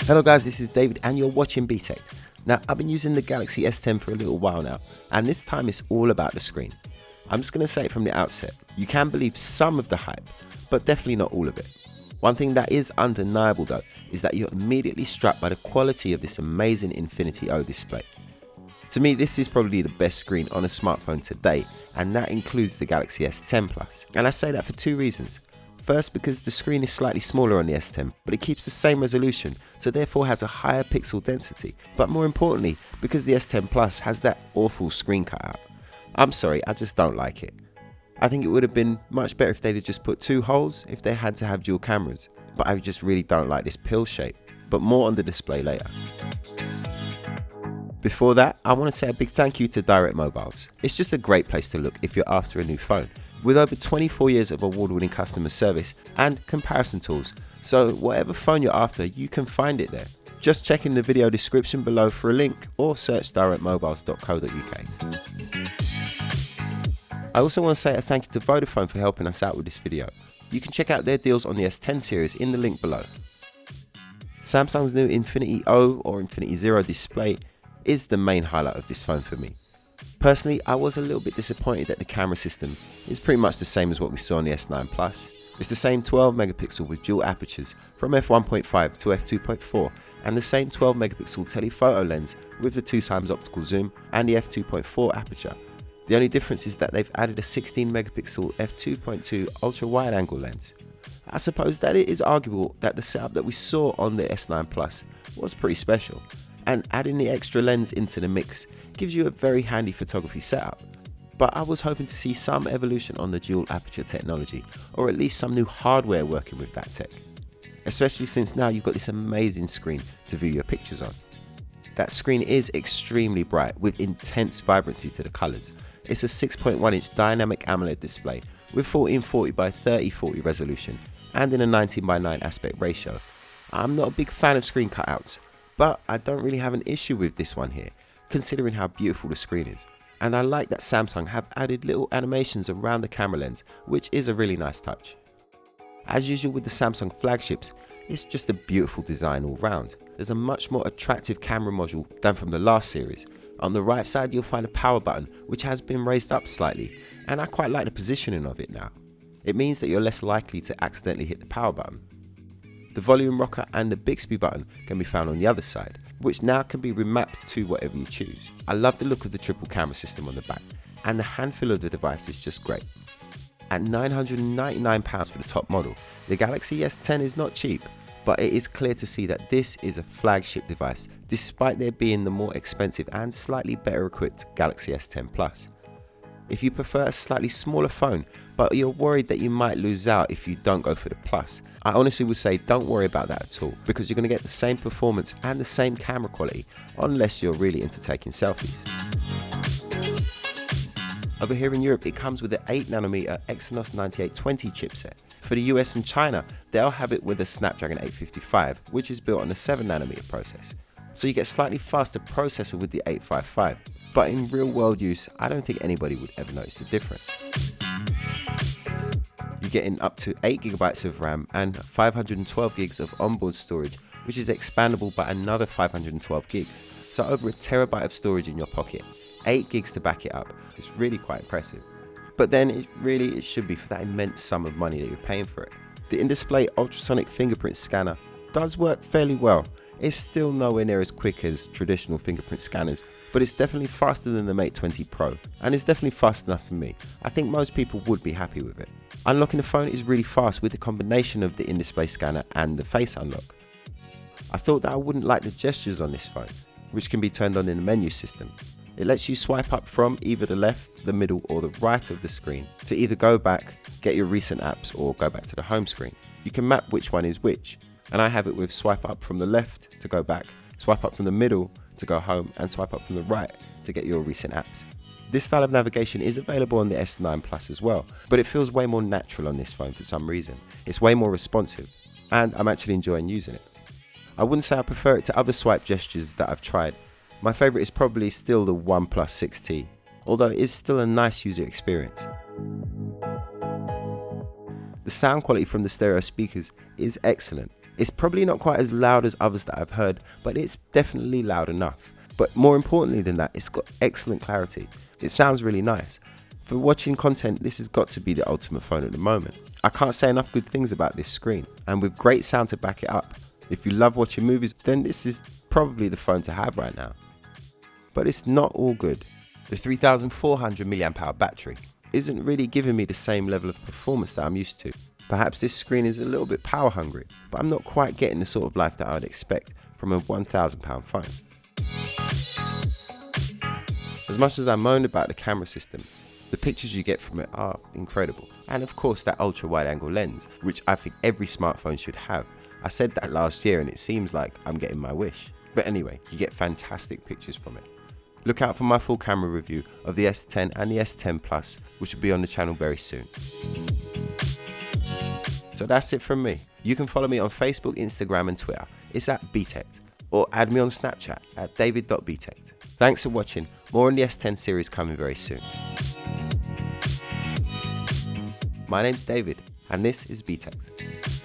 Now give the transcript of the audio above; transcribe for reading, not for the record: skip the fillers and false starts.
Hello guys, this is David and you're watching Btekt. Now I've been using the Galaxy S10 for a little while now, and this time it's all about the screen. I'm just going to say it from the outset, you can believe some of the hype, but definitely not all of it. One thing that is undeniable though, is that you're immediately struck by the quality of this amazing Infinity O display. To me, this is probably the best screen on a smartphone today, and that includes the Galaxy S10 Plus. And I say that for two reasons. First, because the screen is slightly smaller on the S10, but it keeps the same resolution, so therefore has a higher pixel density. But more importantly, because the S10 Plus has that awful screen cutout. I'm sorry, I just don't like it. I think it would have been much better if they'd have just put two holes if they had to have dual cameras. But I just really don't like this pill shape. But more on the display later. Before that, I want to say a big thank you to Direct Mobiles. It's just a great place to look if you're after a new phone, with over 24 years of award-winning customer service and comparison tools. So whatever phone you're after, you can find it there. Just check in the video description below for a link or search directmobiles.co.uk. I also want to say a thank you to Vodafone for helping us out with this video. You can check out their deals on the S10 series in the link below. Samsung's new Infinity O or Infinity Zero display is the main highlight of this phone for me. Personally, I was a little bit disappointed that the camera system is pretty much the same as what we saw on the S9 Plus. It's the same 12 megapixel with dual apertures from f1.5 to f2.4 and the same 12 megapixel telephoto lens with the 2x optical zoom and the f2.4 aperture. The only difference is that they've added a 16 megapixel f2.2 ultra wide angle lens. I suppose that it is arguable that the setup that we saw on the S9 Plus was pretty special, and adding the extra lens into the mix gives you a very handy photography setup. But I was hoping to see some evolution on the dual aperture technology, or at least some new hardware working with that tech. Especially since now you've got this amazing screen to view your pictures on. That screen is extremely bright with intense vibrancy to the colours. It's a 6.1 inch dynamic AMOLED display with 1440 by 3040 resolution and in a 19:9 aspect ratio. I'm not a big fan of screen cutouts, but I don't really have an issue with this one here, considering how beautiful the screen is. And I like that Samsung have added little animations around the camera lens, which is a really nice touch. As usual with the Samsung flagships, it's just a beautiful design all round. There's a much more attractive camera module than from the last series. On the right side you'll find a power button which has been raised up slightly, and I quite like the positioning of it now. It means that you're less likely to accidentally hit the power button. The volume rocker and the Bixby button can be found on the other side, which now can be remapped to whatever you choose. I love the look of the triple camera system on the back, and the handfeel of the device is just great. At £999 for the top model, the Galaxy S10 is not cheap, but it is clear to see that this is a flagship device, despite there being the more expensive and slightly better equipped Galaxy S10 Plus. If you prefer a slightly smaller phone, but you're worried that you might lose out if you don't go for the Plus, I honestly would say don't worry about that at all, because you're going to get the same performance and the same camera quality, unless you're really into taking selfies. Over here in Europe, it comes with the 8nm Exynos 9820 chipset. For the US and China, they'll have it with a Snapdragon 855, which is built on a 7nm process. So you get a slightly faster processor with the 855, but in real world use, I don't think anybody would ever notice the difference. You're getting up to 8GB of RAM and 512GB of onboard storage, which is expandable by another 512GB, so over a terabyte of storage in your pocket. 8GB to back it up. It's really quite impressive. But then it should be for that immense sum of money that you're paying for it. The in-display ultrasonic fingerprint scanner does work fairly well. It's still nowhere near as quick as traditional fingerprint scanners, but it's definitely faster than the Mate 20 Pro, and it's definitely fast enough for me. I think most people would be happy with it. Unlocking the phone is really fast with the combination of the in-display scanner and the face unlock. I thought that I wouldn't like the gestures on this phone, which can be turned on in the menu system. It lets you swipe up from either the left, the middle or the right of the screen to either go back, get your recent apps or go back to the home screen. You can map which one is which, and I have it with swipe up from the left to go back, swipe up from the middle to go home and swipe up from the right to get your recent apps. This style of navigation is available on the S9 Plus as well, but it feels way more natural on this phone for some reason. It's way more responsive, and I'm actually enjoying using it. I wouldn't say I prefer it to other swipe gestures that I've tried. My favourite is probably still the OnePlus 6T, although it is still a nice user experience. The sound quality from the stereo speakers is excellent. It's probably not quite as loud as others that I've heard, but it's definitely loud enough. But more importantly than that, it's got excellent clarity. It sounds really nice. For watching content, this has got to be the ultimate phone at the moment. I can't say enough good things about this screen, and with great sound to back it up. If you love watching movies, then this is probably the phone to have right now. But it's not all good. The 3400 mAh battery isn't really giving me the same level of performance that I'm used to. Perhaps this screen is a little bit power hungry, but I'm not quite getting the sort of life that I would expect from a £1,000 phone. As much as I moaned about the camera system, the pictures you get from it are incredible. And of course that ultra wide angle lens, which I think every smartphone should have. I said that last year and it seems like I'm getting my wish. But anyway, you get fantastic pictures from it. Look out for my full camera review of the S10 and the S10 Plus, which will be on the channel very soon. So that's it from me. You can follow me on Facebook, Instagram and Twitter. It's at Btekt, or add me on Snapchat at david.btekt. Thanks for watching. More on the S10 series coming very soon. My name's David, and this is Btekt.